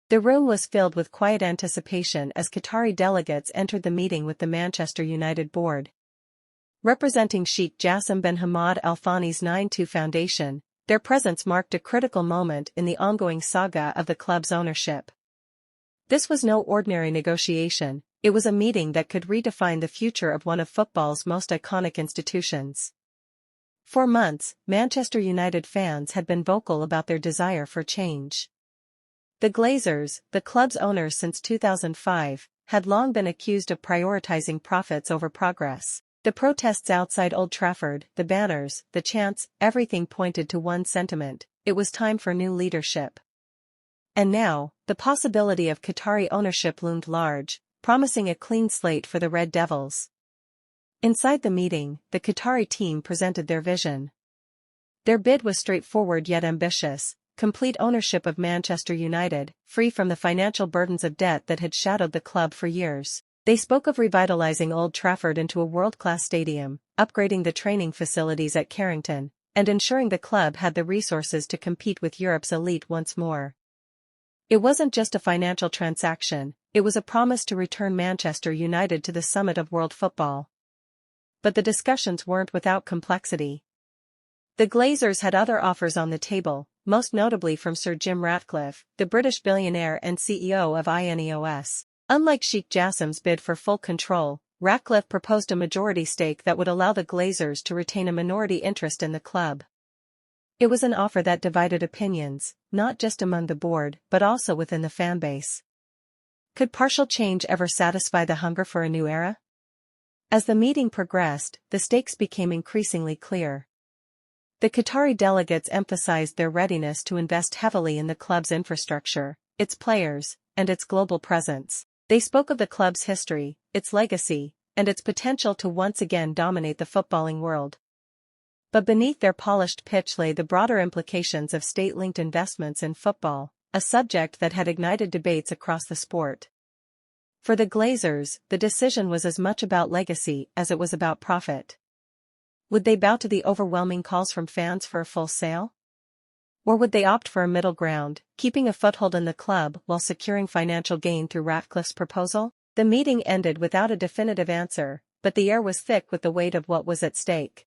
The room was filled with quiet anticipation as Qatari delegates entered the meeting with the Manchester United board. Representing Sheikh Jassim bin Hamad Al Thani's 9-2 foundation, their presence marked a critical moment in the ongoing saga of the club's ownership. This was no ordinary negotiation, it was a meeting that could redefine the future of one of football's most iconic institutions. For months, Manchester United fans had been vocal about their desire for change. The Glazers, the club's owners since 2005, had long been accused of prioritizing profits over progress. The protests outside Old Trafford, the banners, the chants, everything pointed to one sentiment: it was time for new leadership. And now, the possibility of Qatari ownership loomed large, promising a clean slate for the Red Devils. Inside the meeting, the Qatari team presented their vision. Their bid was straightforward yet ambitious: complete ownership of Manchester United, free from the financial burdens of debt that had shadowed the club for years. They spoke of revitalizing Old Trafford into a world-class stadium, upgrading the training facilities at Carrington, and ensuring the club had the resources to compete with Europe's elite once more. It wasn't just a financial transaction, it was a promise to return Manchester United to the summit of world football. But the discussions weren't without complexity. The Glazers had other offers on the table, most notably from Sir Jim Ratcliffe, the British billionaire and CEO of INEOS. Unlike Sheikh Jassim's bid for full control, Ratcliffe proposed a majority stake that would allow the Glazers to retain a minority interest in the club. It was an offer that divided opinions, not just among the board but also within the fanbase. Could partial change ever satisfy the hunger for a new era? As the meeting progressed, the stakes became increasingly clear. The Qatari delegates emphasized their readiness to invest heavily in the club's infrastructure, its players, and its global presence. They spoke of the club's history, its legacy, and its potential to once again dominate the footballing world. But beneath their polished pitch lay the broader implications of state-linked investments in football, a subject that had ignited debates across the sport. For the Glazers, the decision was as much about legacy as it was about profit. Would they bow to the overwhelming calls from fans for a full sale? Or would they opt for a middle ground, keeping a foothold in the club while securing financial gain through Ratcliffe's proposal? The meeting ended without a definitive answer, but the air was thick with the weight of what was at stake.